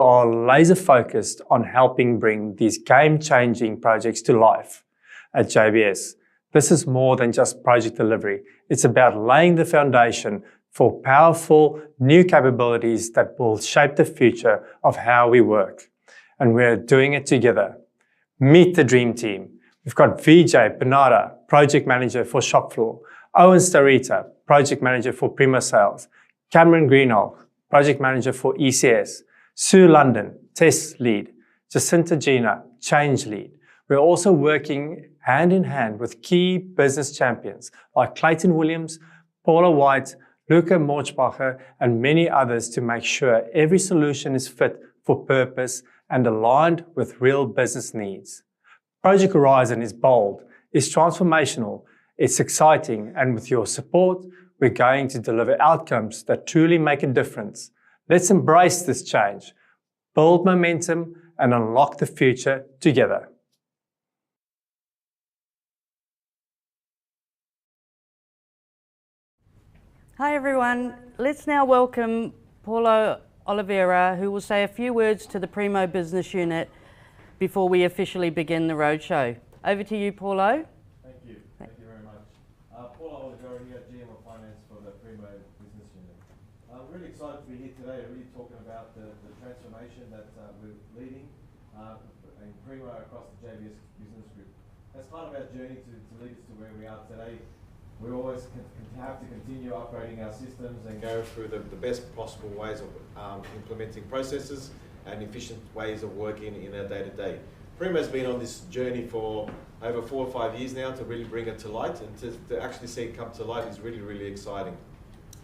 are laser focused on helping bring these game-changing projects to life at JBS. This is more than just project delivery. It's about laying the foundation for powerful new capabilities that will shape the future of how we work. And we're doing it together. Meet the dream team. We've got Vijay Panada, Project Manager for Shop Floor, Owen Starita, Project Manager for Primo Sales, Cameron Greenhalgh, Project Manager for ECS, Sue London, Test Lead, Jacinta Gina, Change Lead. We're also working hand in hand with key business champions like Clayton Williams, Paula White, Luca Morchbacher, and many others to make sure every solution is fit for purpose and aligned with real business needs. Project Horizon is bold, it's transformational, it's exciting, and with your support, we're going to deliver outcomes that truly make a difference. Let's embrace this change, build momentum, and unlock the future together. Hi everyone, let's now welcome Paulo Oliveira, who will say a few words to the Primo business unit before we officially begin the roadshow. Over to you, Paulo. Thank you very much. Paulo Oliveira here, GM of Finance for the Primo business unit. I'm really excited to be here today, really talking about the transformation that we're leading in Primo across the JBS business group. As part of our journey to lead us to where we are today, we always have to continue upgrading our systems and go through the best possible ways of implementing processes and efficient ways of working in our day-to-day. Primo's been on this journey for over 4 or 5 years now to really bring it to light, and to actually see it come to light is really, really exciting.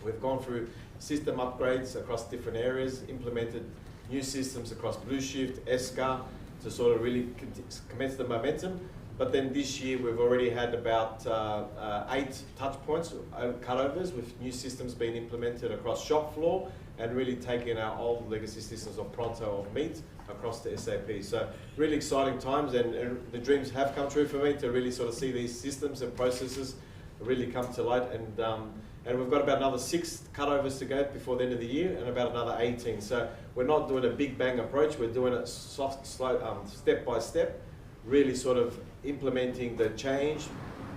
We've gone through system upgrades across different areas, implemented new systems across Blue Shift, ESCA, to sort of really commence the momentum. But then this year we've already had about 8 touch points, cutovers, with new systems being implemented across shop floor and really taking our old legacy systems of Pronto, of Meet, across to SAP. So really exciting times, and the dreams have come true for me to really sort of see these systems and processes really come to light. And we've got about another 6 cutovers to go before the end of the year, and about another 18. So we're not doing a big bang approach, we're doing it soft, slow, step by step, really sort of implementing the change,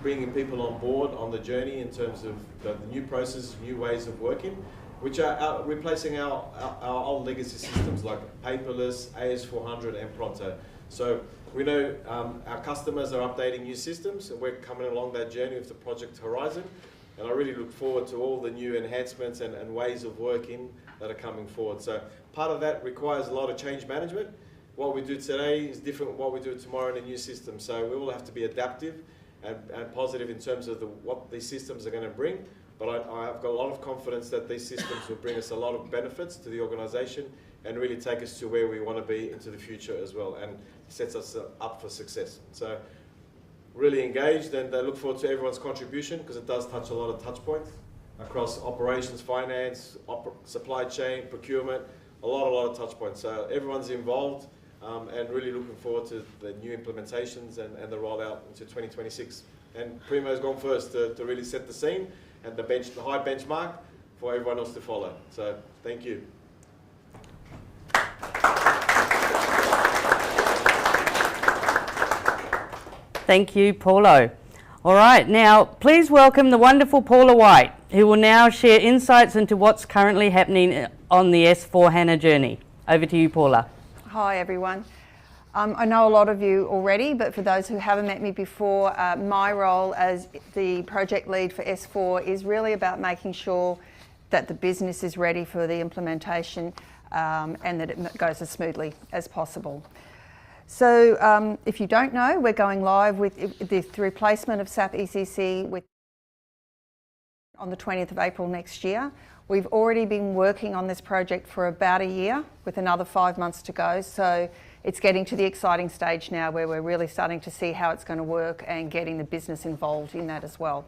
bringing people on board on the journey in terms of the new processes, new ways of working, which are replacing our old legacy systems like paperless, AS400 and Pronto. So we know our customers are updating new systems, and we're coming along that journey with the Project Horizon. And I really look forward to all the new enhancements and ways of working that are coming forward. So part of that requires a lot of change management. What we do today is different from what we do tomorrow in a new system. So we will have to be adaptive and positive in terms of what these systems are going to bring. But I've got a lot of confidence that these systems will bring us a lot of benefits to the organisation and really take us to where we want to be into the future as well, and sets us up for success. So really engaged, and I look forward to everyone's contribution, because it does touch a lot of touch points across operations, finance, supply chain, procurement, a lot of touch points. So everyone's involved, and really looking forward to the new implementations and the rollout into 2026. And Primo's gone first to really set the scene and the high benchmark for everyone else to follow. So thank you. Thank you, Paulo. All right, now please welcome the wonderful Paula White, who will now share insights into what's currently happening on the S4HANA journey. Over to you, Paula. Hi, everyone. I know a lot of you already, but for those who haven't met me before, my role as the project lead for S4 is really about making sure that the business is ready for the implementation and that it goes as smoothly as possible. So if you don't know, we're going live with the replacement of SAP ECC on the 20th of April next year. We've already been working on this project for about a year, with another 5 months to go. So it's getting to the exciting stage now where we're really starting to see how it's going to work and getting the business involved in that as well.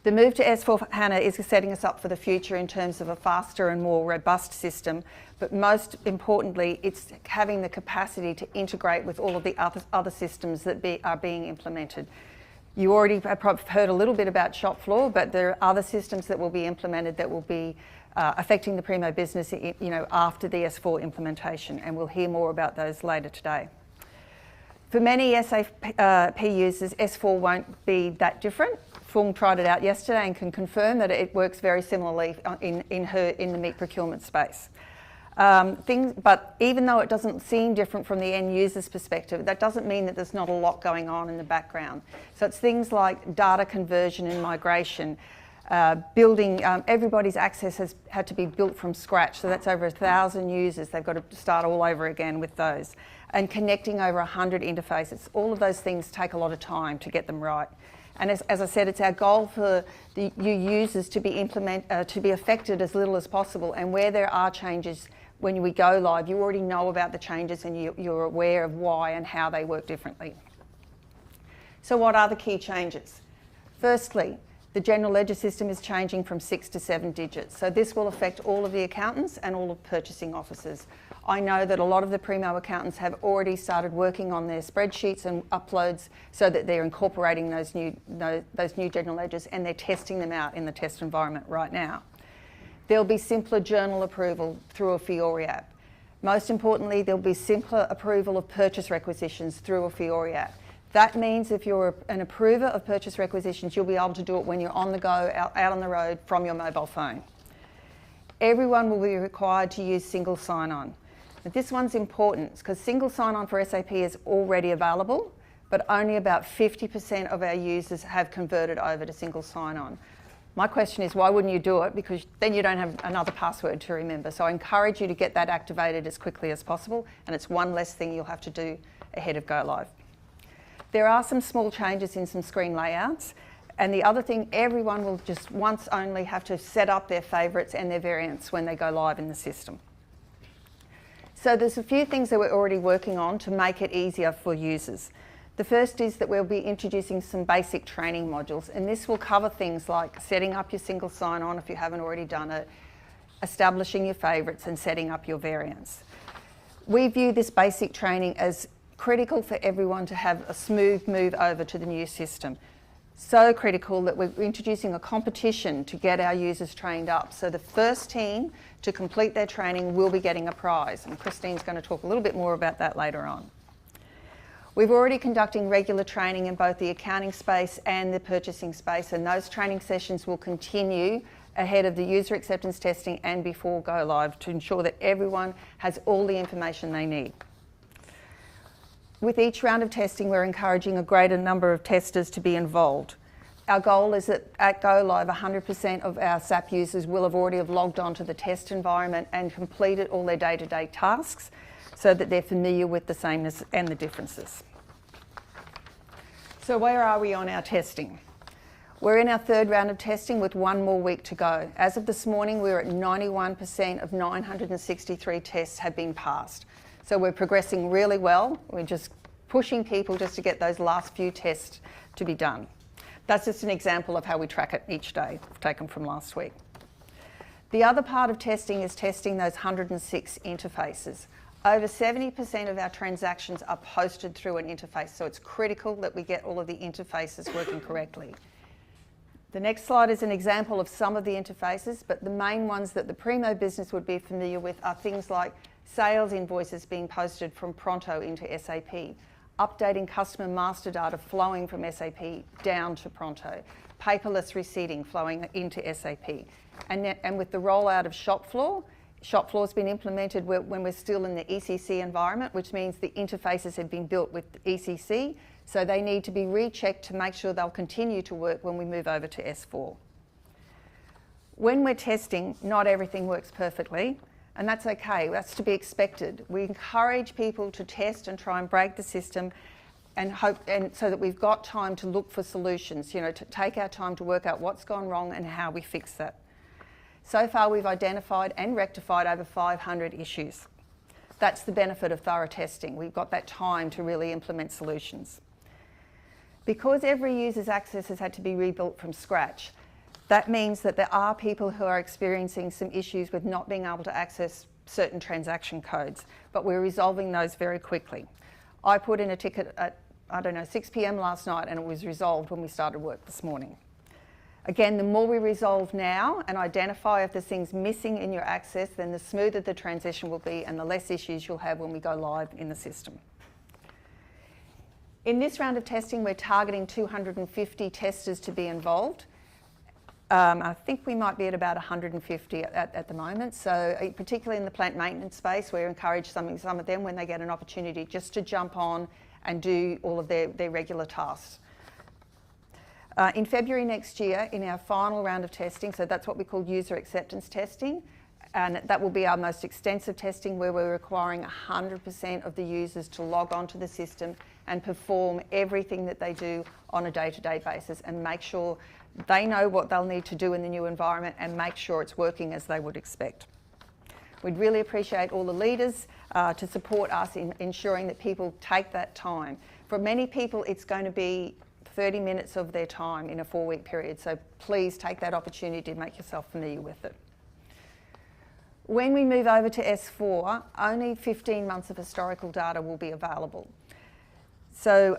The move to S4HANA is setting us up for the future in terms of a faster and more robust system, but most importantly, it's having the capacity to integrate with all of the other systems that are being implemented. You already have heard a little bit about shop floor, but there are other systems that will be implemented that will be affecting the Primo business after the S4 implementation, and we'll hear more about those later today. For many SAP users, S4 won't be that different. Fung tried it out yesterday and can confirm that it works very similarly in the meat procurement space. But even though it doesn't seem different from the end user's perspective, that doesn't mean that there's not a lot going on in the background. So it's things like data conversion and migration, building, everybody's access has had to be built from scratch. So that's over 1,000 users. They've got to start all over again with those. And connecting over 100 interfaces. All of those things take a lot of time to get them right. And as I said, it's our goal for you users to be affected as little as possible. And where there are changes, when we go live, you already know about the changes and you're aware of why and how they work differently. So what are the key changes? Firstly, the general ledger system is changing from 6 to 7 digits. So this will affect all of the accountants and all of purchasing officers. I know that a lot of the Primo accountants have already started working on their spreadsheets and uploads so that they're incorporating those new general ledgers, and they're testing them out in the test environment right now. There'll be simpler journal approval through a Fiori app. Most importantly, there'll be simpler approval of purchase requisitions through a Fiori app. That means if you're an approver of purchase requisitions, you'll be able to do it when you're on the go, out on the road from your mobile phone. Everyone will be required to use single sign-on. Now, this one's important because single sign-on for SAP is already available, but only about 50% of our users have converted over to single sign-on. My question is, why wouldn't you do it? Because then you don't have another password to remember. So I encourage you to get that activated as quickly as possible, and it's one less thing you'll have to do ahead of go live. There are some small changes in some screen layouts, and the other thing, everyone will just once only have to set up their favourites and their variants when they go live in the system. So there's a few things that we're already working on to make it easier for users. The first is that we'll be introducing some basic training modules, and this will cover things like setting up your single sign-on if you haven't already done it, establishing your favourites and setting up your variants. We view this basic training as critical for everyone to have a smooth move over to the new system. So critical that we're introducing a competition to get our users trained up. So the first team to complete their training will be getting a prize, and Christine's going to talk a little bit more about that later on. We're already conducting regular training in both the accounting space and the purchasing space, and those training sessions will continue ahead of the user acceptance testing and before go live to ensure that everyone has all the information they need. With each round of testing, we're encouraging a greater number of testers to be involved. Our goal is that at go live, 100% of our SAP users will have already logged on to the test environment and completed all their day-to-day tasks so that they're familiar with the sameness and the differences. So where are we on our testing? We're in our third round of testing with one more week to go. As of this morning, we're at 91% of 963 tests have been passed. So we're progressing really well. We're just pushing people just to get those last few tests to be done. That's just an example of how we track it each day, taken from last week. The other part of testing is testing those 106 interfaces. Over 70% of our transactions are posted through an interface, so it's critical that we get all of the interfaces working correctly. The next slide is an example of some of the interfaces, but the main ones that the Primo business would be familiar with are things like sales invoices being posted from Pronto into SAP, updating customer master data flowing from SAP down to Pronto, paperless receipting flowing into SAP. And with the rollout of Shopfloor has been implemented when we're still in the ECC environment, which means the interfaces have been built with ECC, so they need to be rechecked to make sure they'll continue to work when we move over to S4. When we're testing, not everything works perfectly. And that's okay, that's to be expected. We encourage people to test and try and break the system and so that we've got time to look for solutions, to take our time to work out what's gone wrong and how we fix that. So far, we've identified and rectified over 500 issues. That's the benefit of thorough testing. We've got that time to really implement solutions. Because every user's access has had to be rebuilt from scratch, that means that there are people who are experiencing some issues with not being able to access certain transaction codes, but we're resolving those very quickly. I put in a ticket at, 6 p.m. last night, and it was resolved when we started work this morning. Again, the more we resolve now and identify if there's things missing in your access, then the smoother the transition will be and the less issues you'll have when we go live in the system. In this round of testing, we're targeting 250 testers to be involved. I think we might be at about 150 at the moment. So particularly in the plant maintenance space, we encourage some of them when they get an opportunity just to jump on and do all of their regular tasks. In February next year, in our final round of testing, so that's what we call user acceptance testing, and that will be our most extensive testing where we're requiring 100% of the users to log onto the system and perform everything that they do on a day-to-day basis and make sure they know what they'll need to do in the new environment and make sure it's working as they would expect. We'd really appreciate all the leaders to support us in ensuring that people take that time. For many people, it's going to be 30 minutes of their time in a 4-week period, so please take that opportunity to make yourself familiar with it. When we move over to S4, only 15 months of historical data will be available. So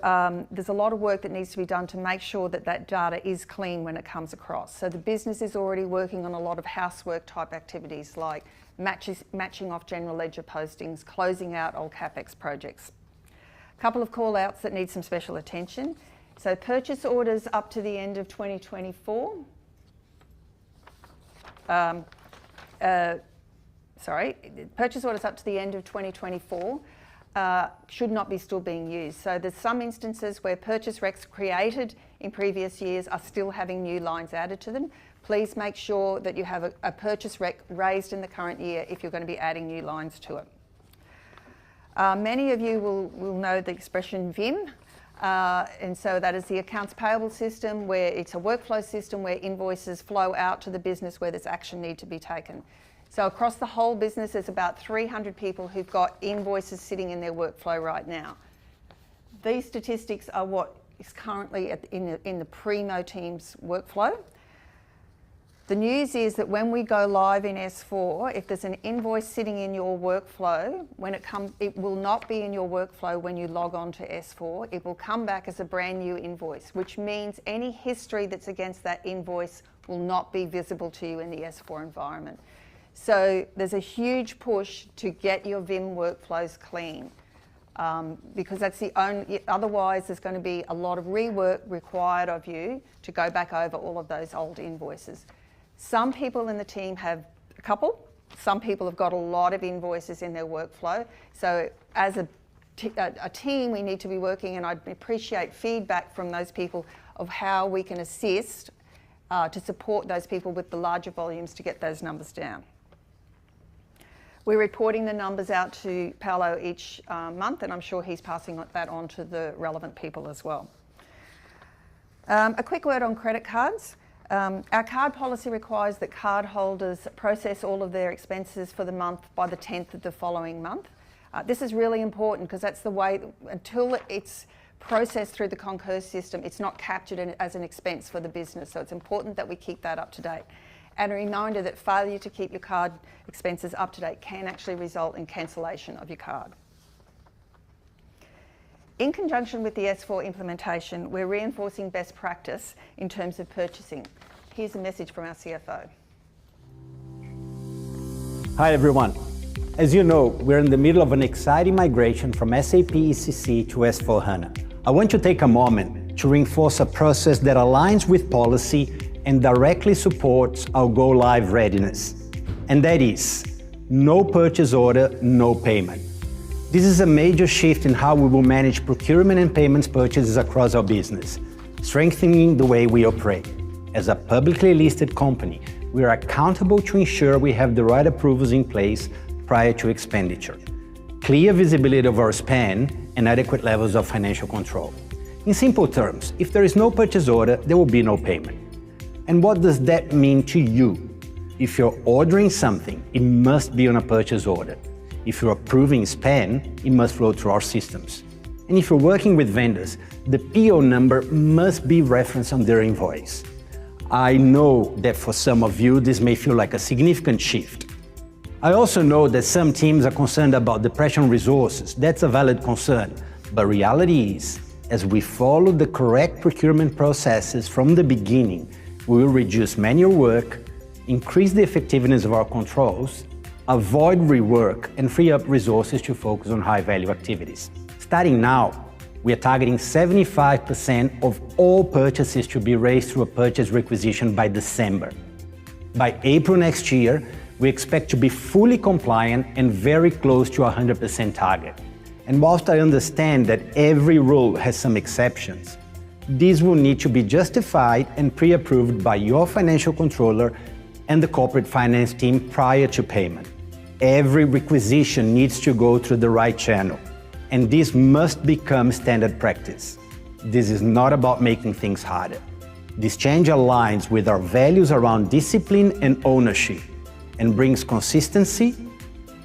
there's a lot of work that needs to be done to make sure that that data is clean when it comes across. So the business is already working on a lot of housework type activities like matching off general ledger postings, closing out old CapEx projects. A couple of call outs that need some special attention. So purchase orders up to the end of 2024. Purchase orders up to the end of 2024 should not be still being used. So there's some instances where purchase recs created in previous years are still having new lines added to them. Please make sure that you have a purchase rec raised in the current year if you're going to be adding new lines to it. Many of you will know the expression VIM. And so that is the accounts payable system, where it's a workflow system where invoices flow out to the business where there's action need to be taken. So across the whole business, there's about 300 people who've got invoices sitting in their workflow right now. These statistics are what is currently in the Primo team's workflow. The news is that when we go live in S4, if there's an invoice sitting in your workflow, it will not be in your workflow when you log on to S4. It will come back as a brand new invoice, which means any history that's against that invoice will not be visible to you in the S4 environment. So there's a huge push to get your VIM workflows clean because that's the only, otherwise there's going to be a lot of rework required of you to go back over all of those old invoices. Some people in the team have a couple, some people have got a lot of invoices in their workflow. So as a team, we need to be working, and I'd appreciate feedback from those people of how we can assist to support those people with the larger volumes to get those numbers down. We're reporting the numbers out to Paolo each month, and I'm sure he's passing that on to the relevant people as well. A quick word on credit cards. Our card policy requires that card holders process all of their expenses for the month by the 10th of the following month. This is really important because that's the way, until it's processed through the Concur system, it's not captured as an expense for the business. So it's important that we keep that up to date. And a reminder that failure to keep your card expenses up to date can actually result in cancellation of your card. In conjunction with the S4 implementation, we're reinforcing best practice in terms of purchasing. Here's a message from our CFO. Hi everyone. As you know, we're in the middle of an exciting migration from SAP ECC to S4HANA. I want to take a moment to reinforce a process that aligns with policy and directly supports our go-live readiness. And that is, no purchase order, no payment. This is a major shift in how we will manage procurement and payments purchases across our business, strengthening the way we operate. As a publicly listed company, we are accountable to ensure we have the right approvals in place prior to expenditure, clear visibility of our spend, and adequate levels of financial control. In simple terms, if there is no purchase order, there will be no payment. And what does that mean to you? If you're ordering something, it must be on a purchase order. If you're approving spend, it must flow through our systems. And if you're working with vendors, the PO number must be referenced on their invoice. I know that for some of you, this may feel like a significant shift. I also know that some teams are concerned about the pressure on resources. That's a valid concern. But reality is, as we follow the correct procurement processes from the beginning, We will reduce manual work, increase the effectiveness of our controls, avoid rework, and free up resources to focus on high-value activities. Starting now, we are targeting 75% of all purchases to be raised through a purchase requisition by December. By April next year, we expect to be fully compliant and very close to our 100% target. And whilst I understand that every rule has some exceptions, these will need to be justified and pre-approved by your financial controller and the corporate finance team prior to payment. Every requisition needs to go through the right channel, and this must become standard practice. This is not about making things harder. This change aligns with our values around discipline and ownership and brings consistency,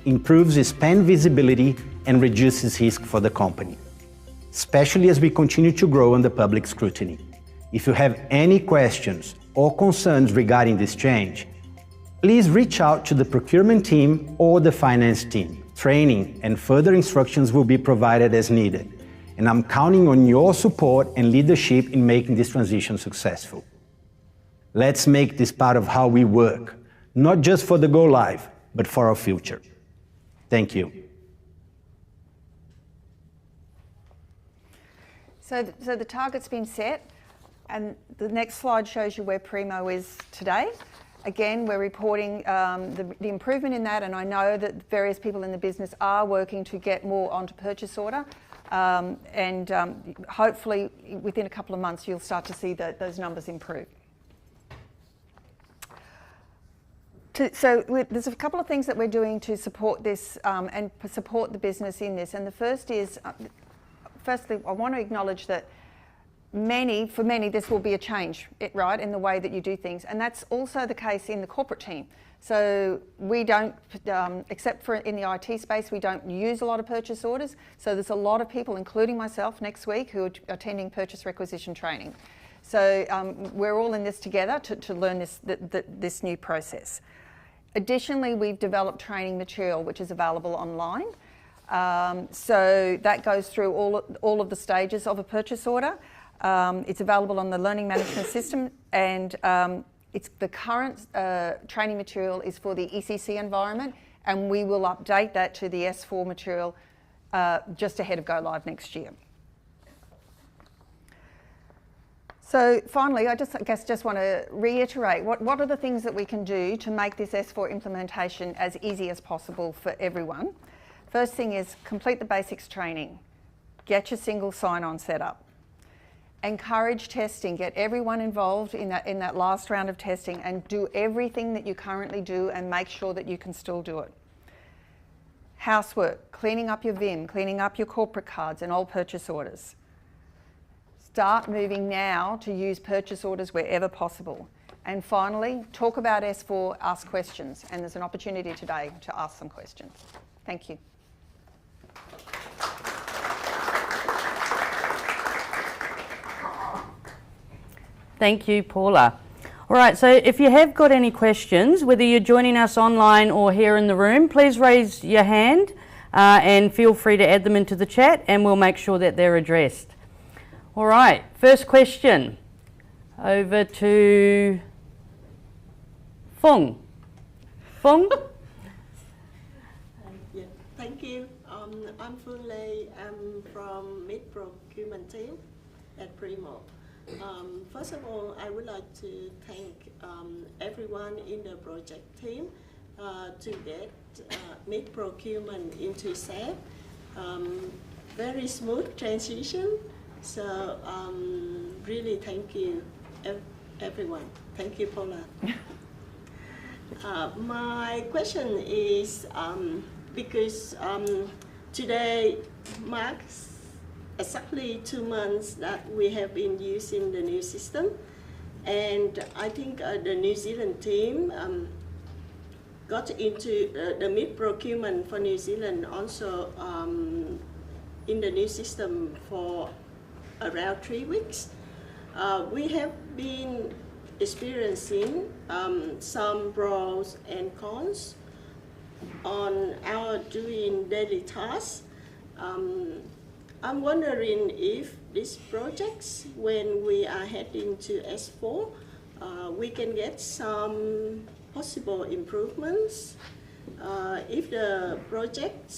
improves spend visibility, and reduces risk for the company, especially as we continue to grow under public scrutiny. If you have any questions or concerns regarding this change, please reach out to the procurement team or the finance team. Training and further instructions will be provided as needed, and I'm counting on your support and leadership in making this transition successful. Let's make this part of how we work, not just for the go live, but for our future. Thank you. So the target's been set, and the next slide shows you where Primo is today. Again, we're reporting the improvement in that, and I know that various people in the business are working to get more onto purchase order, and hopefully within a couple of months you'll start to see those numbers improve. There's a couple of things that we're doing to support this and support the business in this, and the first is, firstly, I want to acknowledge that for many, this will be a change, right, in the way that you do things. And that's also the case in the corporate team. So we don't, except for in the IT space, we don't use a lot of purchase orders. So there's a lot of people, including myself next week, who are attending purchase requisition training. So we're all in this together to learn this new process. Additionally, we've developed training material, which is available online. So that goes through all of the stages of a purchase order. It's available on the learning management system, and it's the current training material is for the ECC environment, and we will update that to the S4 material just ahead of go live next year. So finally, I just want to reiterate what are the things that we can do to make this S4 implementation as easy as possible for everyone. First thing is complete the basics training. Get your single sign-on set up. Encourage testing, get everyone involved in that last round of testing, and do everything that you currently do and make sure that you can still do it. Housework, cleaning up your VIM, cleaning up your corporate cards and old purchase orders. Start moving now to use purchase orders wherever possible. And finally, talk about S4, ask questions, and there's an opportunity today to ask some questions. Thank you. Thank you, Paula. All right, so if you have got any questions, whether you're joining us online or here in the room, please raise your hand and feel free to add them into the chat, and we'll make sure that they're addressed. All right, first question. Over to Fung. Fung? Yeah, thank you. I'm Phương Lê. I'm from mid-procurement team at Primo. First of all, I would like to thank everyone in the project team to get mid-procurement into SAP. Very smooth transition. So really thank you, everyone. Thank you, Paula. My question is, because today marks exactly 2 months that we have been using the new system, and I think the New Zealand team got into the mid-procurement for New Zealand also in the new system for around 3 weeks. We have been experiencing some pros and cons on our doing daily tasks. I'm wondering if these projects, when we are heading to S4, we can get some possible improvements. If the project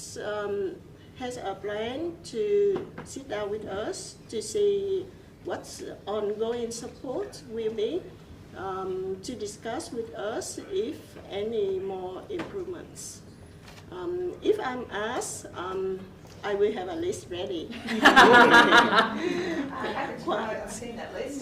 has a plan to sit down with us to see what's ongoing support will be, to discuss with us if any more improvements. If I'm asked, I will have a list ready. I've seen that list.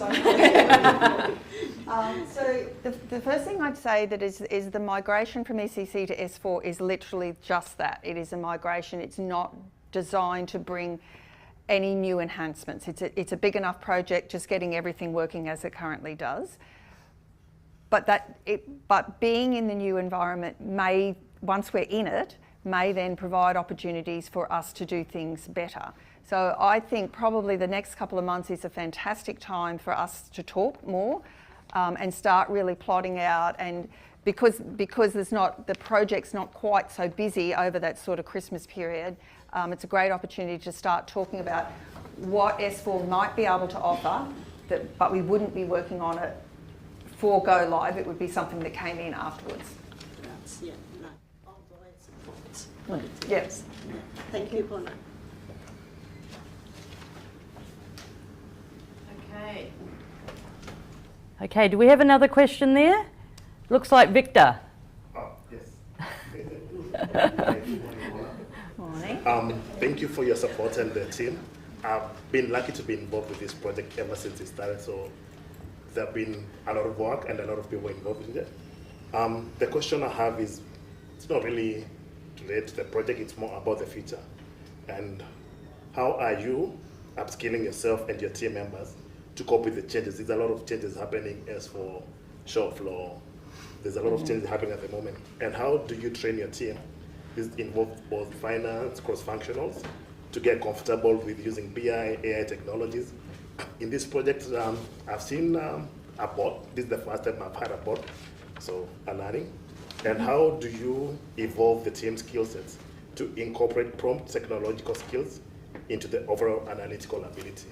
So the first thing I'd say that is the migration from ECC to S4 is literally just that. It is a migration. It's not designed to bring any new enhancements. It's a big enough project, just getting everything working as it currently does. But being in the new environment may, once we're in it, may then provide opportunities for us to do things better. So I think probably the next couple of months is a fantastic time for us to talk more and start really plotting out, and because the project's not quite so busy over that sort of Christmas period, it's a great opportunity to start talking about what S4 might be able to offer, but we wouldn't be working on it for go live. It would be something that came in afterwards. That's, yeah, like ongoing support. Yes. Thank you, Paula. Okay. Okay, do we have another question there? Looks like Victor. Oh, yes. Morning. Thank you for your support and the team. I've been lucky to be involved with this project ever since it started, so there have been a lot of work and a lot of people involved in it. The question I have is, it's not really related to the project, it's more about the future. And how are you upskilling yourself and your team members to cope with the changes? There's a lot of changes happening as for shop floor. There's a lot of changes happening at the moment. And how do you train your team? This involves both finance, cross-functionals, to get comfortable with using BI, AI technologies. In this project, I've seen a bot. This is the first time I've had a bot, so a learning. And how do you evolve the team skill sets to incorporate prompt technological skills into the overall analytical ability?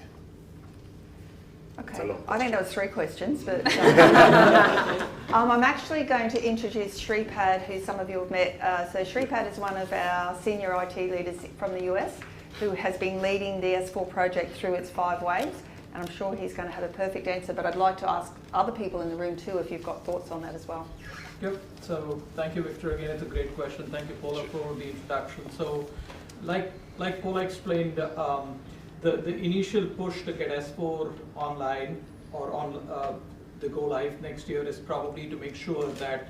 Okay, I think that was 3 questions, but I'm actually going to introduce Shripad, who some of you have met. So Shripad is one of our senior IT leaders from the US, who has been leading the S4 project through its 5 waves, and I'm sure he's going to have a perfect answer, but I'd like to ask other people in the room too if you've got thoughts on that as well. Yep, so thank you, Victor. Again, it's a great question. Thank you, Paula, for the introduction. So like Paula explained, the initial push to get S4 online or on the go live next year is probably to make sure that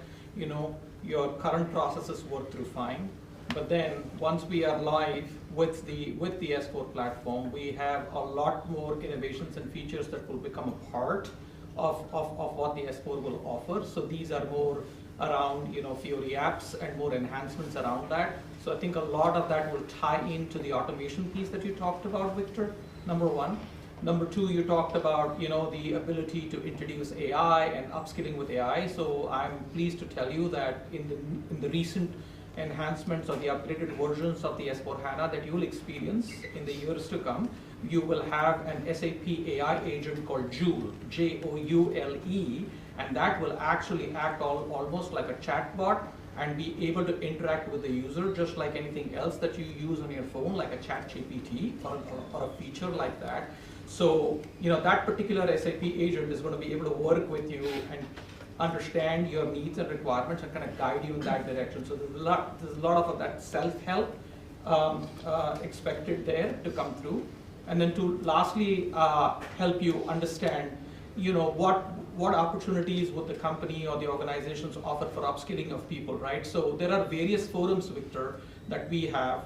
your current processes work through fine. But then once we are live with the S4 platform, we have a lot more innovations and features that will become a part of what the S4 will offer. So these are more around Fiori apps and more enhancements around that. So I think a lot of that will tie into the automation piece that you talked about, Victor, number 1. Number 2, you talked about the ability to introduce AI and upskilling with AI. So I'm pleased to tell you that in the recent enhancements or the upgraded versions of the S4HANA that you will experience in the years to come, you will have an SAP AI agent called Joule, Joule, and that will actually act almost like a chatbot and be able to interact with the user just like anything else that you use on your phone, like a ChatGPT or a feature like that. So that particular SAP agent is going to be able to work with you and understand your needs and requirements and kind of guide you in that direction. So there's a lot of that self-help expected there to come through. And then to lastly help you understand, what opportunities would the company or the organizations offer for upskilling of people, right? So there are various forums, Victor, that we have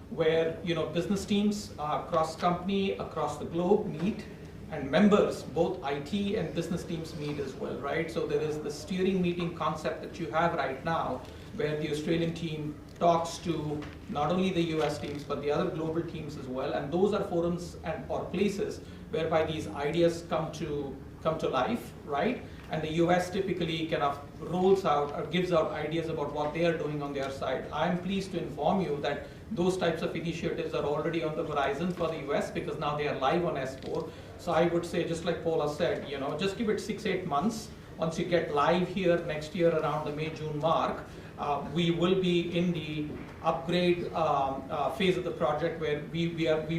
where business teams across company, across the globe meet, and members, both IT and business teams meet as well, right? So there is the steering meeting concept that you have right now, where the Australian team talks to not only the US teams, but the other global teams as well. And those are forums or places whereby these ideas come to life, right? And the US typically kind of rolls out or gives out ideas about what they are doing on their side. I'm pleased to inform you that Those types of initiatives are already on the horizon for the US because now they are live on S4. So I would say, just like Paula said, just give it 6-8 months. Once you get live here next year around the May-June mark, we will be in the upgrade phase of the project where we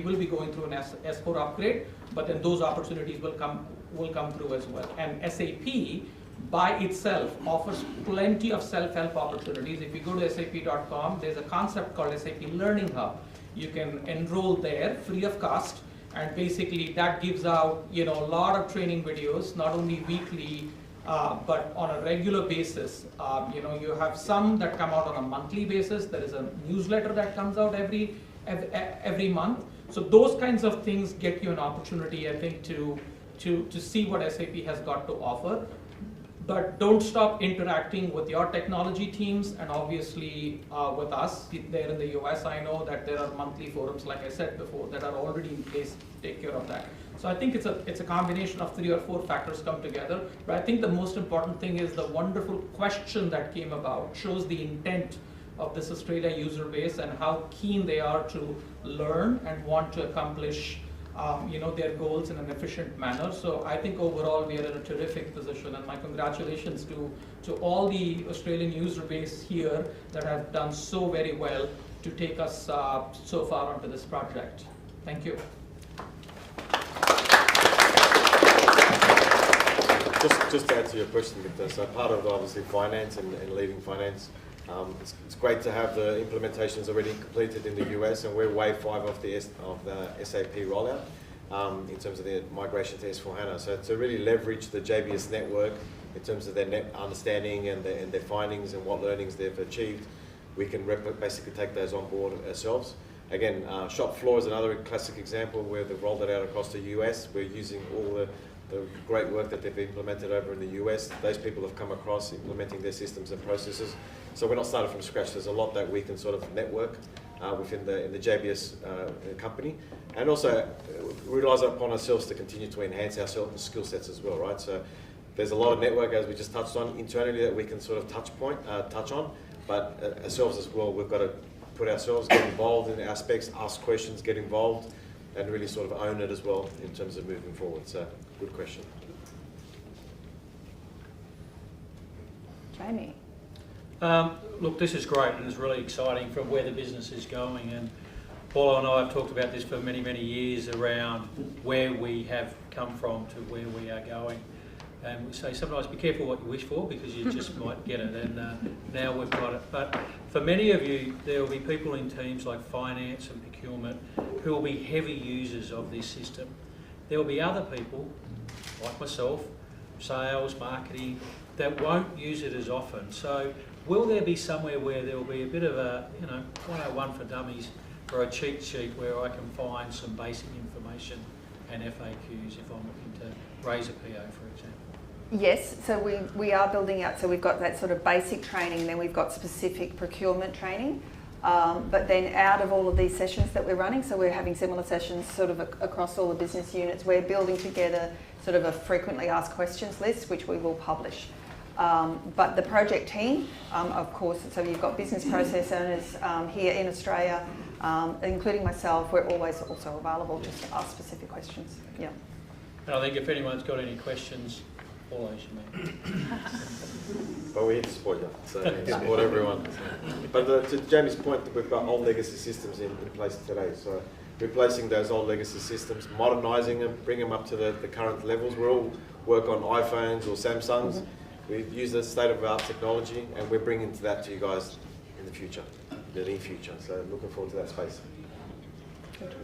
will be going through an S4 upgrade, but then those opportunities will come through as well. And SAP by itself offers plenty of self-help opportunities. If you go to sap.com, there's a concept called SAP Learning Hub. You can enroll there free of cost, and basically that gives out a lot of training videos, not only weekly but on a regular basis. You have some that come out on a monthly basis. There is a newsletter that comes out every month. So those kinds of things get you an opportunity, I think, to see what SAP has got to offer. But don't stop interacting with your technology teams and obviously with us there in the US. I know that there are monthly forums, like I said before, that are already in place to take care of that. So I think it's a combination of 3 or 4 factors come together. But I think the most important thing is the wonderful question that came about shows the intent of this Australia user base and how keen they are to learn and want to accomplish their goals in an efficient manner. So I think overall we are in a terrific position, and my congratulations to all the Australian user base here that have done so very well to take us so far onto this project. Thank you. Just to answer your question, Victor, so part of obviously finance and leading finance, it's great to have the implementations already completed in the US, and we're wave 5 of the SAP rollout in terms of the migration to S4HANA. So to really leverage the JBS network in terms of their net understanding and their findings and what learnings they've achieved, we can basically take those on board ourselves. Again, shop floor is another classic example where they've rolled it out across the US. We're using all the great work that they've implemented over in the US. Those people have come across implementing their systems and processes. So we're not starting from scratch. There's a lot that we can sort of network within the JBS company, and also realise upon ourselves to continue to enhance our skill sets as well, right? So there's a lot of network, as we just touched on, internally that we can sort of touch on, but ourselves as well, we've got to put ourselves, get involved in aspects, ask questions, get involved, and really sort of own it as well in terms of moving forward. So, good question. Jamie. Look, this is great and it's really exciting from where the business is going. And Paula and I have talked about this for many, many years around where we have come from to where we are going. And we say sometimes be careful what you wish for because you just might get it. And now we've got it. But for many of you, there will be people in teams like finance and procurement who will be heavy users of this system. There will be other people, like myself, sales, marketing, that won't use it as often. So will there be somewhere where there will be a bit of a, 101 for dummies or a cheat sheet where I can find some basic information and FAQs if I'm looking to raise a PO, for example? Yes, so we are building out, so we've got that sort of basic training and then we've got specific procurement training. But then out of all of these sessions that we're running, so we're having similar sessions sort of across all the business units, we're building together sort of a frequently asked questions list, which we will publish. But the project team, of course, so you've got business process owners here in Australia, including myself, we're always also available just to ask specific questions. Yeah. And I think if anyone's got any questions, all I should make. But we need to support you, so support everyone. But to Jamie's point, we've got old legacy systems in place today. So replacing those old legacy systems, modernising them, bring them up to the current levels. We all work on iPhones or Samsungs. We use the state-of-the-art technology, and we're bringing that to you guys in the future, the near future. So looking forward to that space. Good.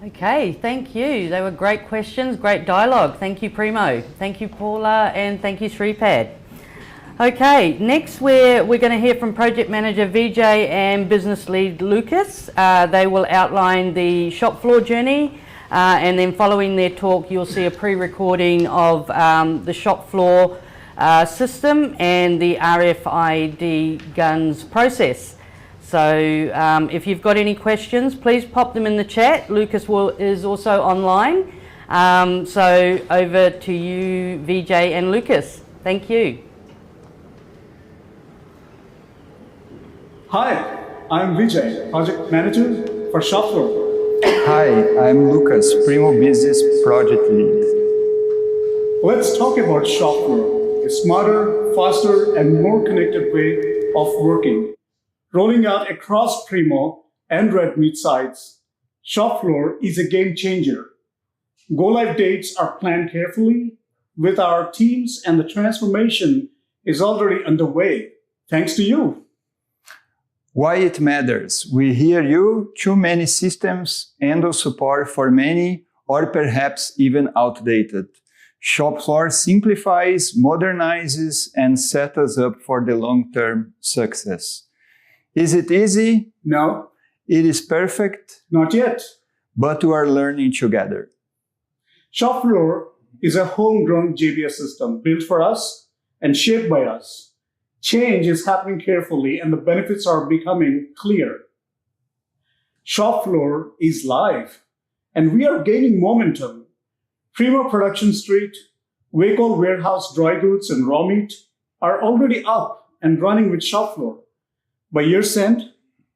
Okay, thank you. They were great questions, great dialogue. Thank you, Primo. Thank you, Paula, and thank you, Sripad. Okay, next we're going to hear from Project Manager Vijay and Business Lead Lucas. They will outline the shop floor journey, and then following their talk, you'll see a pre-recording of the shop floor system and the RFID guns process. So if you've got any questions, please pop them in the chat. Lucas is also online. So over to you, Vijay and Lucas. Thank you. Hi, I'm Vijay, Project Manager for Shopfloor. Hi, I'm Lucas, Primo Business Project Lead. Let's talk about Shopfloor, a smarter, faster, and more connected way of working. Rolling out across Primo and Red Meat sites, Shopfloor is a game changer. Go-live dates are planned carefully with our teams, and the transformation is already underway, thanks to you. Why it matters? We hear you, too many systems, handle support for many, or perhaps even outdated. Shopfloor simplifies, modernizes, and sets us up for the long-term success. Is it easy? No. It is perfect? Not yet. But we are learning together. Shopfloor is a homegrown JBS system built for us and shaped by us. Change is happening carefully and the benefits are becoming clear. Shopfloor is live and we are gaining momentum. Primo Production Street, Waco Warehouse Dry Goods and Raw Meat are already up and running with Shopfloor. By year's end,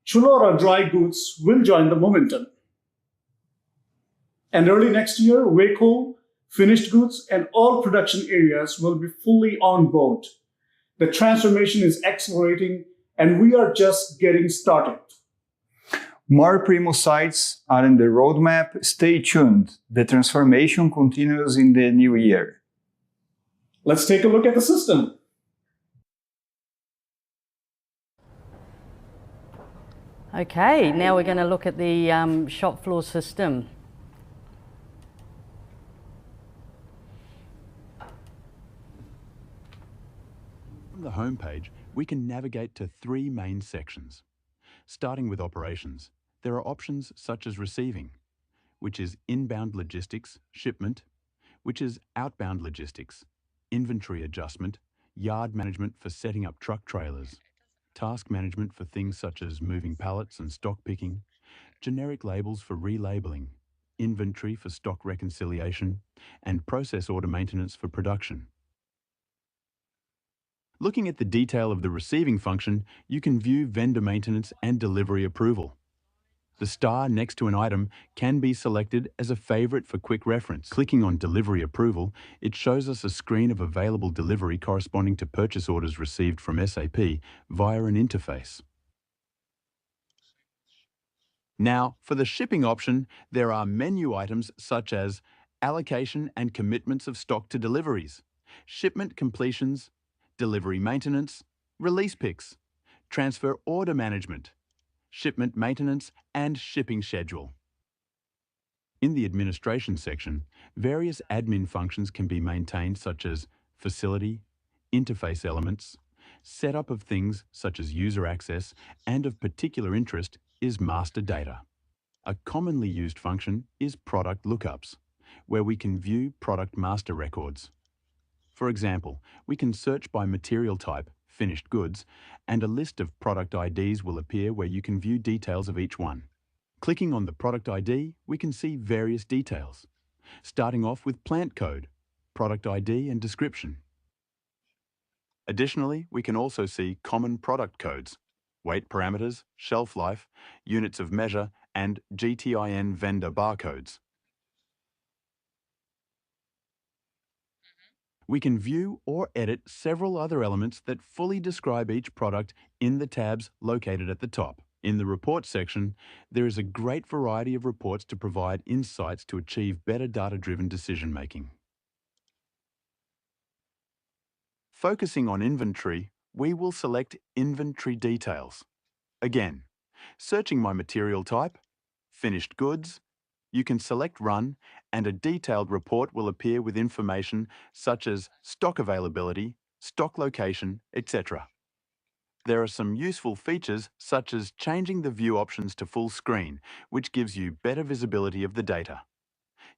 Chulora Dry Goods will join the momentum. And early next year, Waco, finished goods, and all production areas will be fully on board. The transformation is accelerating, and we are just getting started. More Primo sites are in the roadmap. Stay tuned. The transformation continues in the new year. Let's take a look at the system. Okay, now we're going to look at the shop floor system. From the homepage, we can navigate to three main sections. Starting with operations, there are options such as receiving, which is inbound logistics, shipment, which is outbound logistics, inventory adjustment, yard management for setting up truck trailers, task management for things such as moving pallets and stock picking, generic labels for relabeling, inventory for stock reconciliation, and process order maintenance for production. Looking at the detail of the receiving function, you can view vendor maintenance and delivery approval. The star next to an item can be selected as a favorite for quick reference. Clicking on delivery approval, it shows us a screen of available delivery corresponding to purchase orders received from SAP via an interface. Now, for the shipping option, there are menu items such as allocation and commitments of stock to deliveries, shipment completions, delivery maintenance, release picks, transfer order management, shipment maintenance, and shipping schedule. In the administration section, various admin functions can be maintained such as facility, interface elements, setup of things such as user access, and of particular interest is master data. A commonly used function is product lookups, where we can view product master records. For example, we can search by material type, finished goods, and a list of product IDs will appear where you can view details of each one. Clicking on the product ID, we can see various details, starting off with plant code, product ID and description. Additionally, we can also see common product codes, weight parameters, shelf life, units of measure, and GTIN vendor barcodes. We can view or edit several other elements that fully describe each product in the tabs located at the top. In the report section, there is a great variety of reports to provide insights to achieve better data-driven decision-making. Focusing on inventory, we will select Inventory Details. Again, searching my material type, finished goods, you can select Run, and a detailed report will appear with information such as stock availability, stock location, etc. There are some useful features such as changing the view options to full screen, which gives you better visibility of the data.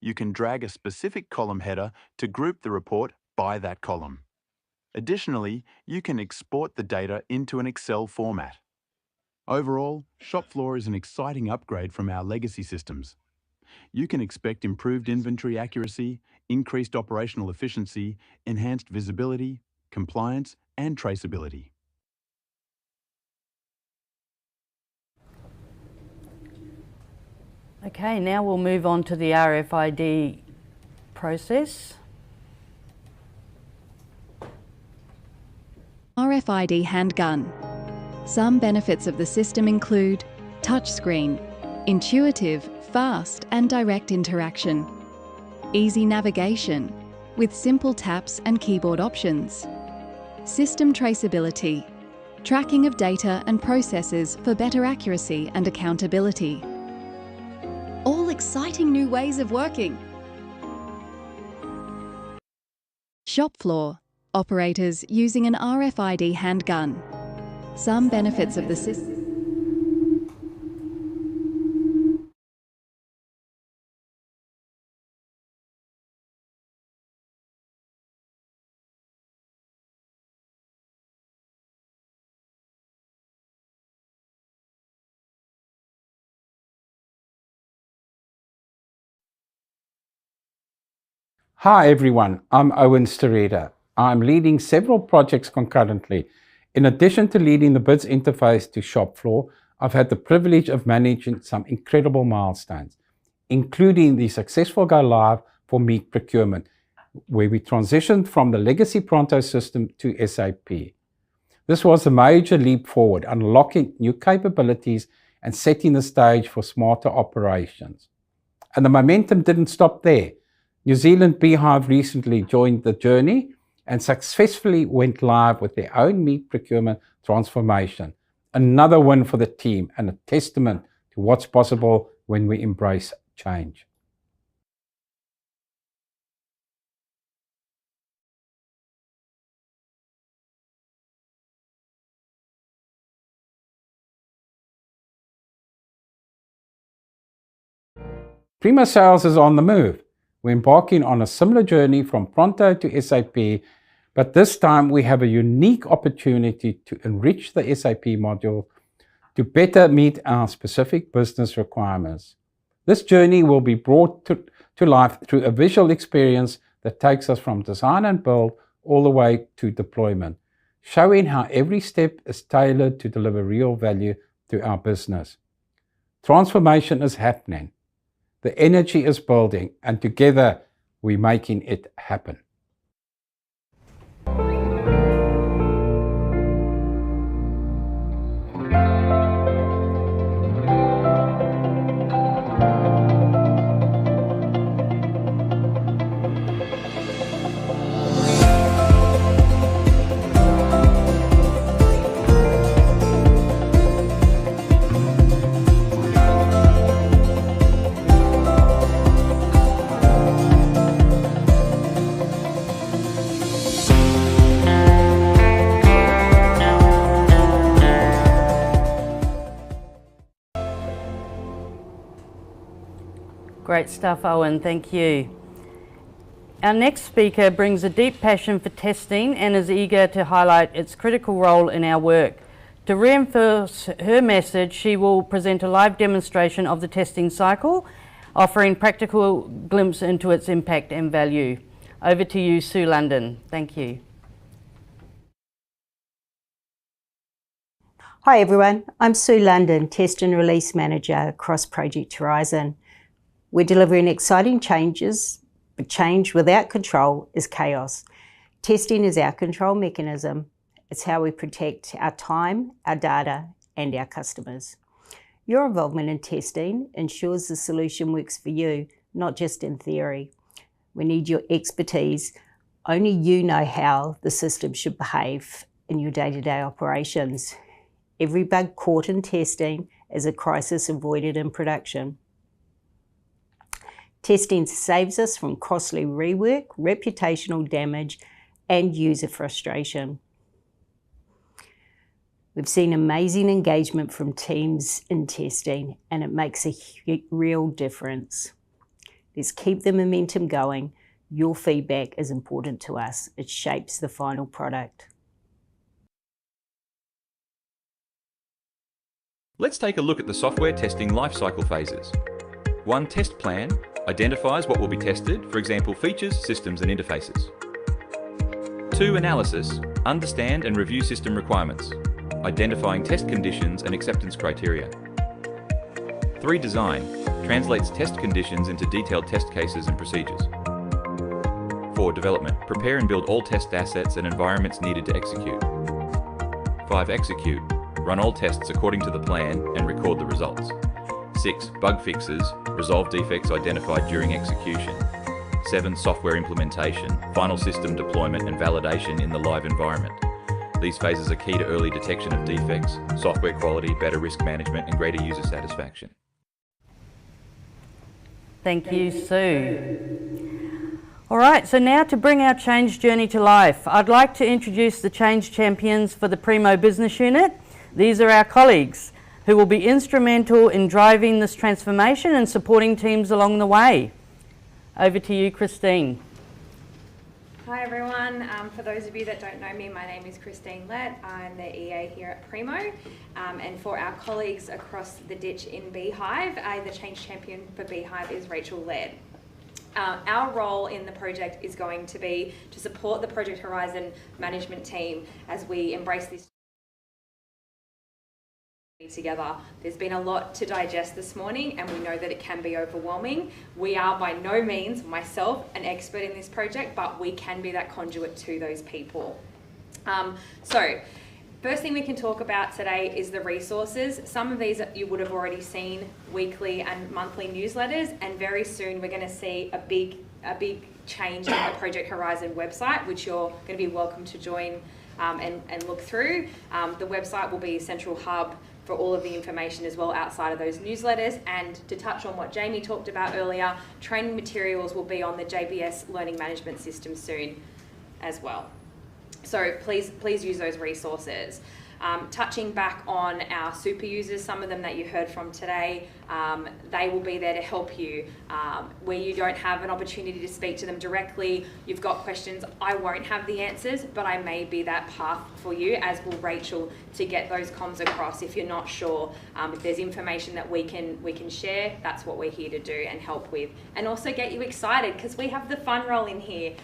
You can drag a specific column header to group the report by that column. Additionally, you can export the data into an Excel format. Overall, Shopfloor is an exciting upgrade from our legacy systems. You can expect improved inventory accuracy, increased operational efficiency, enhanced visibility, compliance and traceability. Okay, now we'll move on to the RFID process. RFID handgun. Some benefits of the system include touchscreen, intuitive, fast and direct interaction, easy navigation with simple taps and keyboard options, system traceability, tracking of data and processes for better accuracy and accountability. All exciting new ways of working. Shop floor. Operators using an RFID handgun. Some benefits of the system. Hi everyone, I'm Owen Starita. I'm leading several projects concurrently. In addition to leading the BIDS interface to shop floor, I've had the privilege of managing some incredible milestones, including the successful go live for meat procurement, where we transitioned from the legacy Pronto system to SAP. This was a major leap forward, unlocking new capabilities and setting the stage for smarter operations. And the momentum didn't stop there. New Zealand Beehive recently joined the journey and successfully went live with their own meat procurement transformation. Another win for the team and a testament to what's possible when we embrace change. Primo Sales is on the move. We're embarking on a similar journey from Pronto to SAP, but this time we have a unique opportunity to enrich the SAP module to better meet our specific business requirements. This journey will be brought to life through a visual experience that takes us from design and build all the way to deployment, showing how every step is tailored to deliver real value to our business. Transformation is happening. The energy is building, and together we're making it happen. Great stuff, Owen, thank you. Our next speaker brings a deep passion for testing and is eager to highlight its critical role in our work. To reinforce her message, she will present a live demonstration of the testing cycle, offering practical glimpse into its impact and value. Over to you, Sue London. Thank you. Hi everyone, I'm Sue London, Test and Release Manager across Project Horizon. We're delivering exciting changes, but change without control is chaos. Testing is our control mechanism. It's how we protect our time, our data, and our customers. Your involvement in testing ensures the solution works for you, not just in theory. We need your expertise. Only you know how the system should behave in your day-to-day operations. Every bug caught in testing is a crisis avoided in production. Testing saves us from costly rework, reputational damage, and user frustration. We've seen amazing engagement from teams in testing, and it makes a real difference. Let's keep the momentum going. Your feedback is important to us. It shapes the final product. Let's take a look at the software testing lifecycle phases. One test plan identifies what will be tested, for example, features, systems, and interfaces. 2. Analysis. Understand and review system requirements, identifying test conditions and acceptance criteria. 3. Design. Translates test conditions into detailed test cases and procedures. 4. Development. Prepare and build all test assets and environments needed to execute. 5. Execute. Run all tests according to the plan and record the results. 6. Bug fixes. Resolve defects identified during execution. 7. Software implementation. Final system deployment and validation in the live environment. These phases are key to early detection of defects, software quality, better risk management, and greater user satisfaction. Thank you, Sue. All right, so now to bring our change journey to life, I'd like to introduce the change champions for the Primo business unit. These are our colleagues who will be instrumental in driving this transformation and supporting teams along the way. Over to you, Christine. Hi everyone, for those of you that don't know me, my name is Christine Lett. I'm the EA here at Primo, and for our colleagues across the ditch in Beehive, the change champion for Beehive is Rachel Laird. Our role in the project is going to be to support the Project Horizon management team as we embrace this together. There's been a lot to digest this morning and we know that it can be overwhelming. We are by no means, myself, an expert in this project, but we can be that conduit to those people. So, first thing we can talk about today is the resources. Some of these you would have already seen weekly and monthly newsletters, and very soon we're going to see a big change in the Project Horizon website, which you're going to be welcome to join and look through. The website will be a central hub for all of the information as well outside of those newsletters. And to touch on what Jamie talked about earlier, training materials will be on the JBS learning management system soon as well. So please use those resources. Touching back on our super users, some of them that you heard from today, they will be there to help you. Where you don't have an opportunity to speak to them directly, you've got questions, I won't have the answers, but I may be that path for you, as will Rachel, to get those comms across if you're not sure. If there's information that we can share, that's what we're here to do and help with. And also get you excited, because we have the fun roll in here.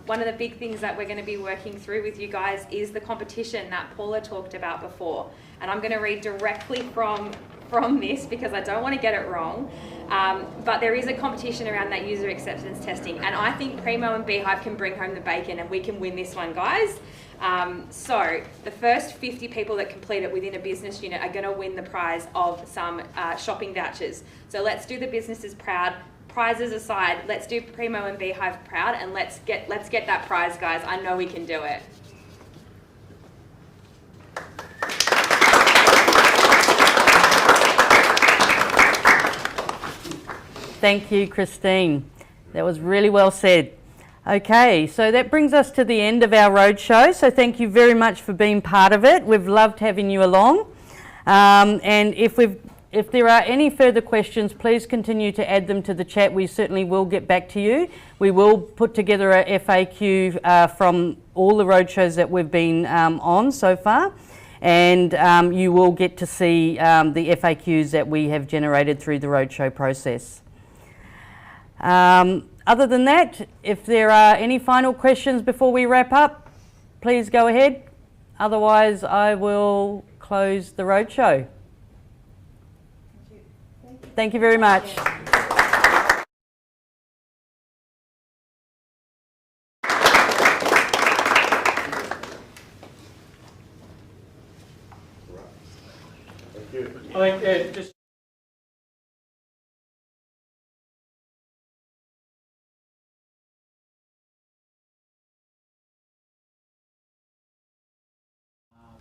One of the big things that we're going to be working through with you guys is the competition that Paula talked about before. And I'm going to read directly from this because I don't want to get it wrong. But there is a competition around that user acceptance testing. And I think Primo and Beehive can bring home the bacon and we can win this one, guys. So the first 50 people that complete it within a business unit are going to win the prize of some shopping vouchers. So let's do the businesses proud. Prizes aside, let's do Primo and Beehive proud, and let's get that prize, guys. I know we can do it. Thank you, Christine. That was really well said. Okay, so that brings us to the end of our roadshow. So thank you very much for being part of it. We've loved having you along. And if there are any further questions, please continue to add them to the chat. We certainly will get back to you. We will put together a FAQ from all the roadshows that we've been on so far, and you will get to see the FAQs that we have generated through the roadshow process. Other than that, if there are any final questions before we wrap up, please go ahead. Otherwise, I will close the roadshow. Thank you very much. Thank you. I think just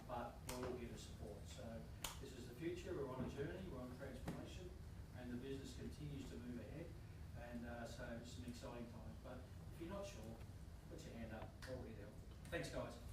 but we'll all give us support. So this is the future. We're on a journey. We're on a transformation, and the business continues to move ahead. And so it's an exciting time. But if you're not sure, put your hand up. We'll get help. Thanks, guys.